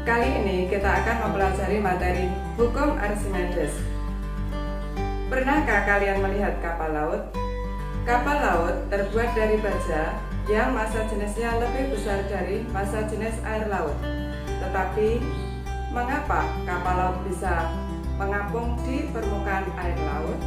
Kali ini kita akan mempelajari materi hukum Archimedes. Pernahkah kalian melihat kapal laut? Kapal laut terbuat dari baja yang massa jenisnya lebih besar dari massa jenis air laut. Tetapi, mengapa kapal laut bisa mengapung di permukaan air laut?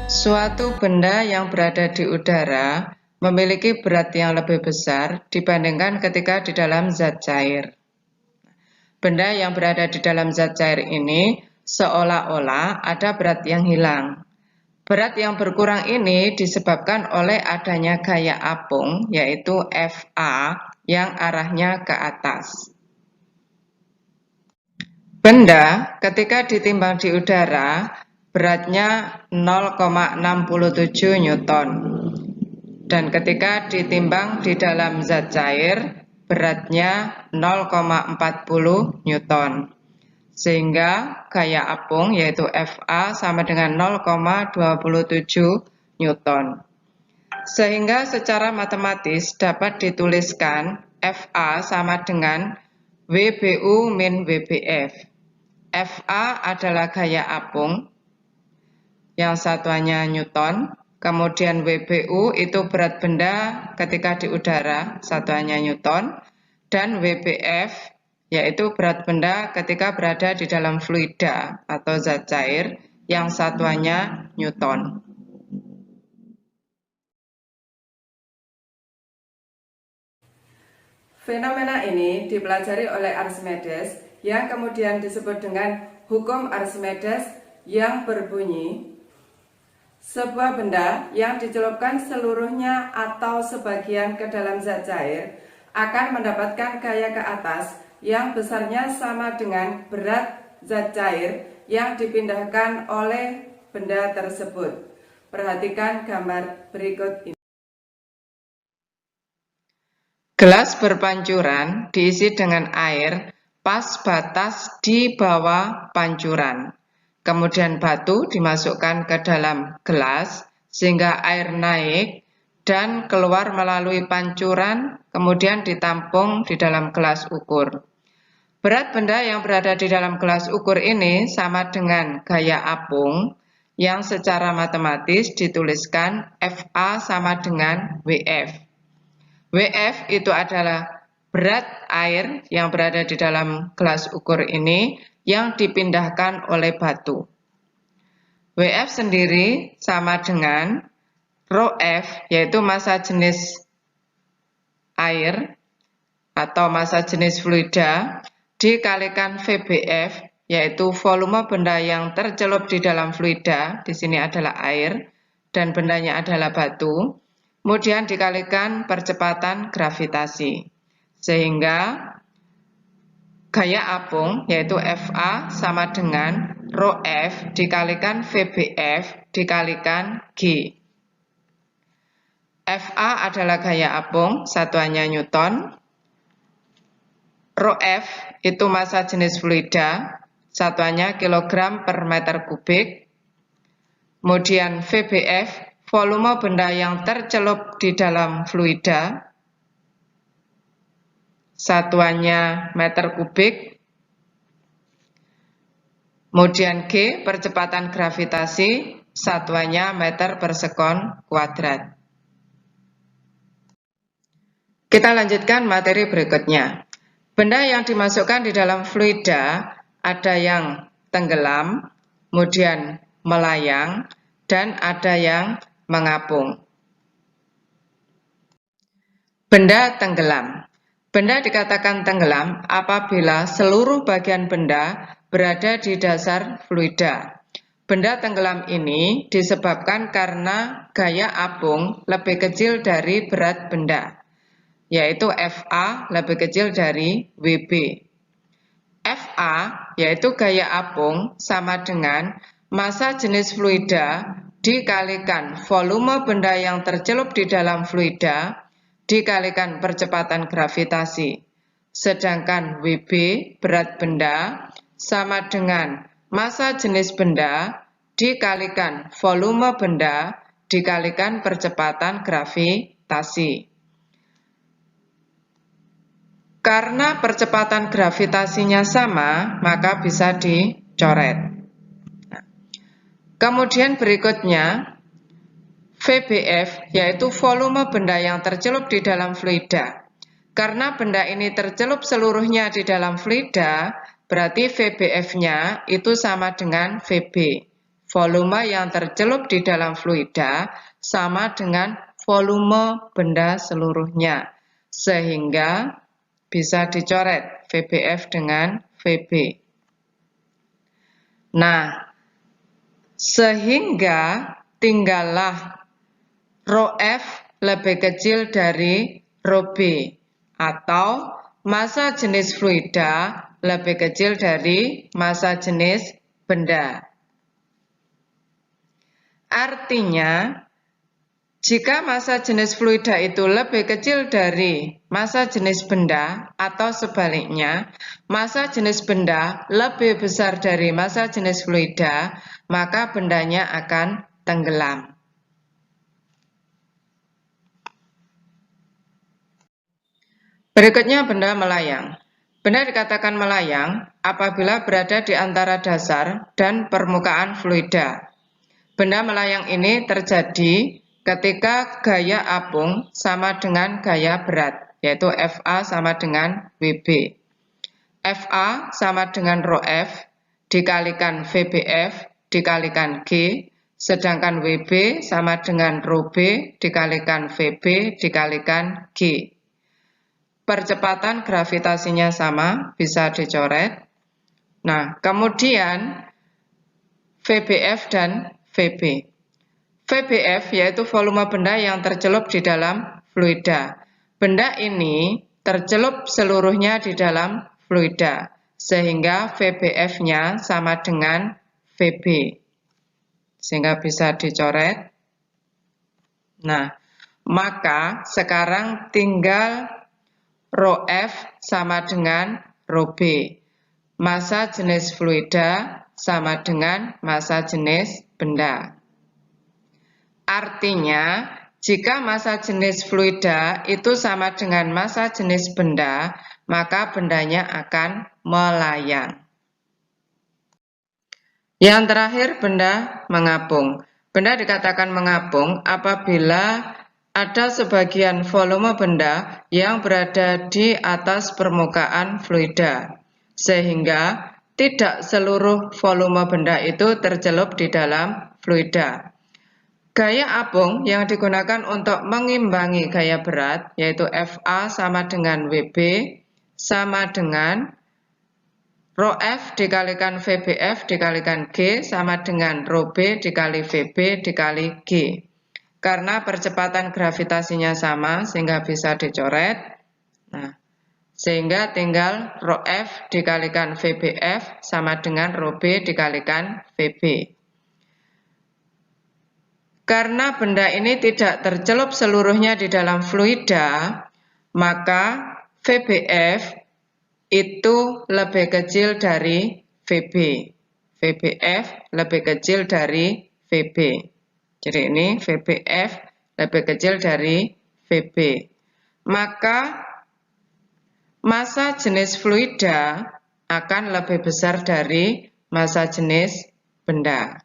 Suatu benda yang berada di udara memiliki berat yang lebih besar dibandingkan ketika di dalam zat cair. Benda yang berada di dalam zat cair ini seolah-olah ada berat yang hilang. Berat yang berkurang ini disebabkan oleh adanya gaya apung, yaitu Fa, yang arahnya ke atas. Benda ketika ditimbang di udara beratnya 0,67 Newton. Dan ketika ditimbang di dalam zat cair, beratnya 0,40 Newton. Sehingga gaya apung yaitu Fa sama dengan 0,27 Newton. Sehingga secara matematis dapat dituliskan Fa sama dengan WBU min WBF. Fa adalah gaya apung, yang satuannya Newton. Kemudian WBU itu berat benda ketika di udara, satuannya Newton. Dan WBF yaitu berat benda ketika berada di dalam fluida atau zat cair, yang satuannya Newton. Fenomena ini dipelajari oleh Archimedes yang kemudian disebut dengan hukum Archimedes yang berbunyi sebuah benda yang dicelupkan seluruhnya atau sebagian ke dalam zat cair akan mendapatkan gaya ke atas yang besarnya sama dengan berat zat cair yang dipindahkan oleh benda tersebut. Perhatikan gambar berikut ini. Gelas berpancuran diisi dengan air pas batas di bawah pancuran. Kemudian batu dimasukkan ke dalam gelas sehingga air naik dan keluar melalui pancuran, kemudian ditampung di dalam gelas ukur. Berat benda yang berada di dalam gelas ukur ini sama dengan gaya apung yang secara matematis dituliskan Fa sama dengan Wf. Wf itu adalah berat air yang berada di dalam gelas ukur ini yang dipindahkan oleh batu. Wf sendiri sama dengan ρf, yaitu massa jenis air atau massa jenis fluida, dikalikan Vbf, yaitu volume benda yang tercelup di dalam fluida, di sini adalah air, dan bendanya adalah batu, kemudian dikalikan percepatan gravitasi. Sehingga gaya apung yaitu Fa sama dengan ρf dikalikan Vbf dikalikan G. Fa adalah gaya apung, satuannya Newton. ρf itu massa jenis fluida, satuannya kilogram per meter kubik. Kemudian Vbf, volume benda yang tercelup di dalam fluida, satuannya meter kubik. Kemudian G, percepatan gravitasi, satuannya meter per sekon kuadrat. Kita lanjutkan materi berikutnya. Benda yang dimasukkan di dalam fluida ada yang tenggelam, kemudian melayang, dan ada yang mengapung. Benda tenggelam. Benda dikatakan tenggelam apabila seluruh bagian benda berada di dasar fluida. Benda tenggelam ini disebabkan karena gaya apung lebih kecil dari berat benda, yaitu Fa lebih kecil dari Wb. Fa yaitu gaya apung sama dengan massa jenis fluida dikalikan volume benda yang tercelup di dalam fluida dikalikan percepatan gravitasi. Sedangkan Wb, berat benda, sama dengan massa jenis benda dikalikan volume benda dikalikan percepatan gravitasi. Karena percepatan gravitasinya sama, maka bisa dicoret. Kemudian berikutnya, VBF, yaitu volume benda yang tercelup di dalam fluida. Karena benda ini tercelup seluruhnya di dalam fluida, berarti VBF-nya itu sama dengan VB. Volume yang tercelup di dalam fluida sama dengan volume benda seluruhnya. Sehingga bisa dicoret VBF dengan VB. Nah, sehingga tinggallah rho F lebih kecil dari rho B, atau massa jenis fluida lebih kecil dari massa jenis benda. Artinya, jika massa jenis fluida itu lebih kecil dari massa jenis benda atau sebaliknya, massa jenis benda lebih besar dari massa jenis fluida, maka bendanya akan tenggelam. Berikutnya benda melayang. Benda dikatakan melayang apabila berada di antara dasar dan permukaan fluida. Benda melayang ini terjadi ketika gaya apung sama dengan gaya berat, yaitu FA sama dengan WB. FA sama dengan rho F dikalikan VBF dikalikan G, sedangkan WB sama dengan rho B dikalikan VB dikalikan G. Percepatan gravitasinya sama, bisa dicoret. Nah, kemudian VBF dan VB. VBF yaitu volume benda yang tercelup di dalam fluida. Benda ini tercelup seluruhnya di dalam fluida, sehingga VBF-nya sama dengan VB. Sehingga bisa dicoret. Nah, maka sekarang tinggal rho F sama dengan rho B. Massa jenis fluida sama dengan massa jenis benda. Artinya, jika massa jenis fluida itu sama dengan massa jenis benda, maka bendanya akan melayang. Yang terakhir, benda mengapung. Benda dikatakan mengapung apabila ada sebagian volume benda yang berada di atas permukaan fluida, sehingga tidak seluruh volume benda itu tercelup di dalam fluida. Gaya apung yang digunakan untuk mengimbangi gaya berat, yaitu FA sama dengan WB, sama dengan rho F dikalikan VBF dikalikan G sama dengan rho B dikali VB dikali G. Karena percepatan gravitasinya sama, sehingga bisa dicoret. Nah, sehingga tinggal rho F dikalikan VBF sama dengan rho B dikalikan VB. Karena benda ini tidak tercelup seluruhnya di dalam fluida, maka VBF itu lebih kecil dari VB. VBF lebih kecil dari VB. Jadi ini VBF lebih kecil dari VB. Maka massa jenis fluida akan lebih besar dari massa jenis benda.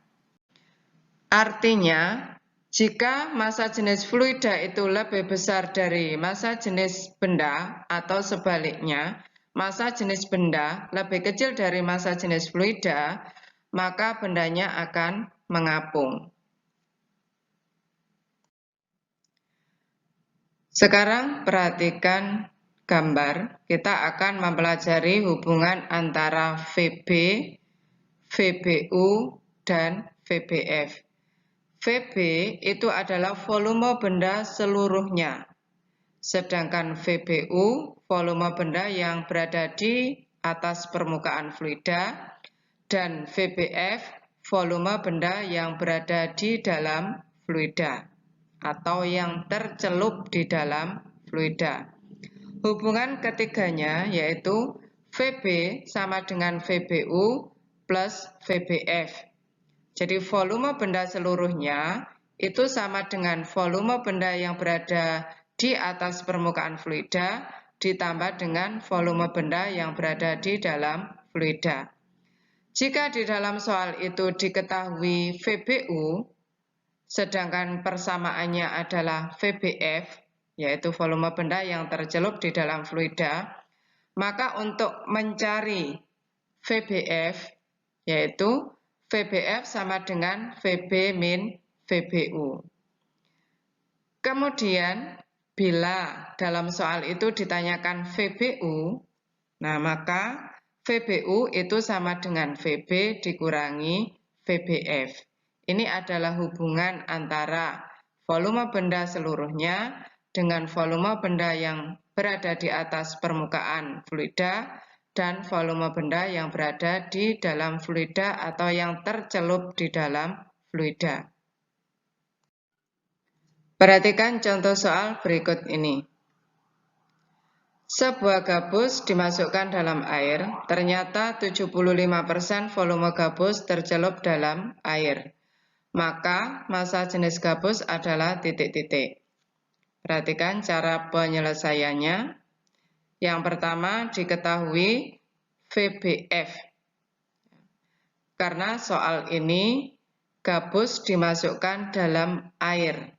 Artinya, jika massa jenis fluida itu lebih besar dari massa jenis benda atau sebaliknya, massa jenis benda lebih kecil dari massa jenis fluida, maka bendanya akan mengapung. Sekarang perhatikan gambar. Kita akan mempelajari hubungan antara VB, VBU, dan VBF. VB itu adalah volume benda seluruhnya. Sedangkan VBU, volume benda yang berada di atas permukaan fluida. Dan VBF, volume benda yang berada di dalam fluida atau yang tercelup di dalam fluida. Hubungan ketiganya yaitu VB sama dengan VBU plus VBF. Jadi volume benda seluruhnya itu sama dengan volume benda yang berada di atas permukaan fluida ditambah dengan volume benda yang berada di dalam fluida. Jika di dalam soal itu diketahui VBU, sedangkan persamaannya adalah VBF, yaitu volume benda yang tercelup di dalam fluida, maka untuk mencari VBF, yaitu VBF sama dengan VB min VBU. Kemudian, bila dalam soal itu ditanyakan VBU, nah maka VBU itu sama dengan VB dikurangi VBF. Ini adalah hubungan antara volume benda seluruhnya dengan volume benda yang berada di atas permukaan fluida dan volume benda yang berada di dalam fluida atau yang tercelup di dalam fluida. Perhatikan contoh soal berikut ini. Sebuah gabus dimasukkan dalam air, ternyata 75% volume gabus tercelup dalam air. Maka massa jenis gabus adalah titik-titik. Perhatikan cara penyelesaiannya. Yang pertama diketahui VBF. Karena soal ini gabus dimasukkan dalam air.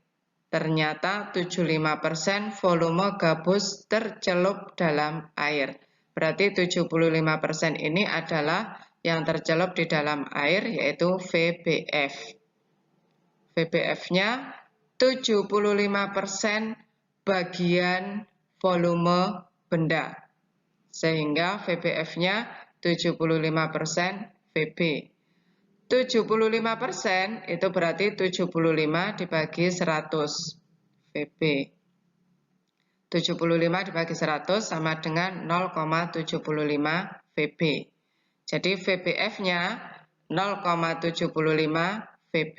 Ternyata 75% volume gabus tercelup dalam air. Berarti 75% ini adalah yang tercelup di dalam air, yaitu VBF. VBF-nya 75% bagian volume benda. Sehingga VBF-nya 75% VB. 75% itu berarti 75 dibagi 100 VB. 75 dibagi 100 sama dengan 0,75 VB. Jadi VBF-nya 0,75 VB.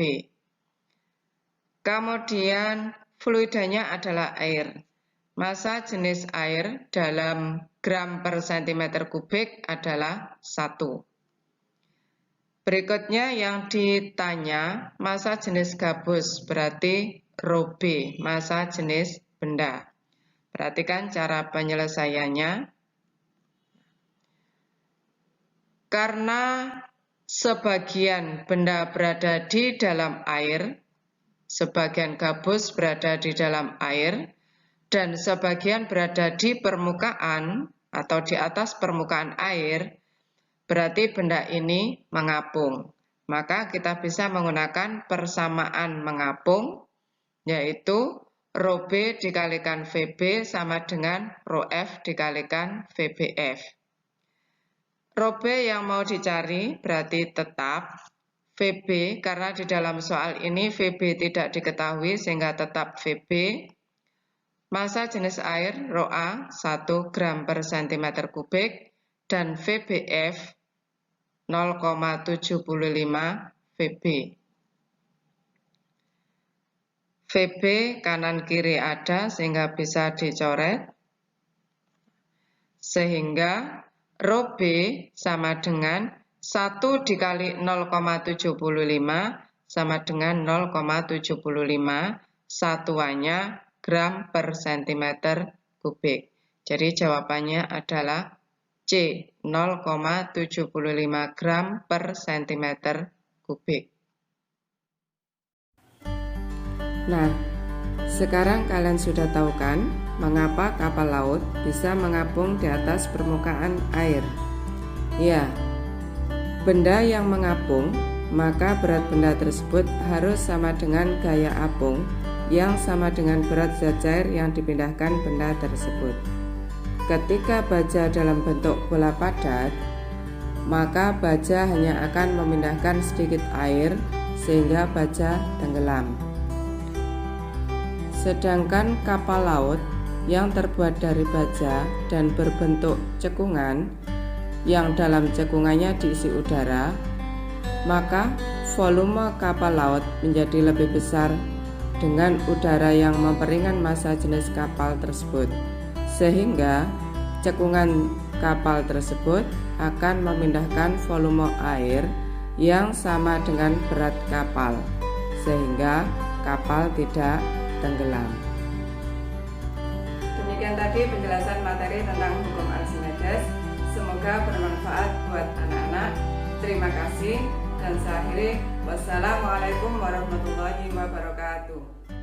Kemudian fluidanya adalah air. Massa jenis air dalam gram per cm kubik adalah 1. Berikutnya yang ditanya massa jenis gabus, berarti ρB, massa jenis benda. Perhatikan cara penyelesaiannya. Karena sebagian benda berada di dalam air, sebagian gabus berada di dalam air, dan sebagian berada di permukaan atau di atas permukaan air, berarti benda ini mengapung. Maka kita bisa menggunakan persamaan mengapung, yaitu ρB dikalikan VB sama dengan ρF dikalikan VBF. ρB yang mau dicari berarti tetap VB, karena di dalam soal ini VB tidak diketahui sehingga tetap VB. Massa jenis air ρA 1 gram per cm kubik dan VBF 0,75 VB. VB kanan kiri ada sehingga bisa dicoret. Sehingga ρB sama dengan 1 dikali 0,75 sama dengan 0,75, satuannya gram per cm kubik. Jadi jawabannya adalah C, 0,75 gram per cm kubik. Nah, sekarang kalian sudah tahu kan mengapa kapal laut bisa mengapung di atas permukaan air? Ya, benda yang mengapung, maka berat benda tersebut harus sama dengan gaya apung yang sama dengan berat zat cair yang dipindahkan benda tersebut. Ketika baja dalam bentuk bola padat, maka baja hanya akan memindahkan sedikit air sehingga baja tenggelam. Sedangkan kapal laut yang terbuat dari baja dan berbentuk cekungan, yang dalam cekungannya diisi udara, maka volume kapal laut menjadi lebih besar dengan udara yang memperingan massa jenis kapal tersebut, sehingga cekungan kapal tersebut akan memindahkan volume air yang sama dengan berat kapal, sehingga kapal tidak tenggelam. Demikian tadi penjelasan materi tentang hukum Archimedes. Semoga bermanfaat buat anak-anak. Terima kasih dan saya akhiri. Wassalamualaikum warahmatullahi wabarakatuh.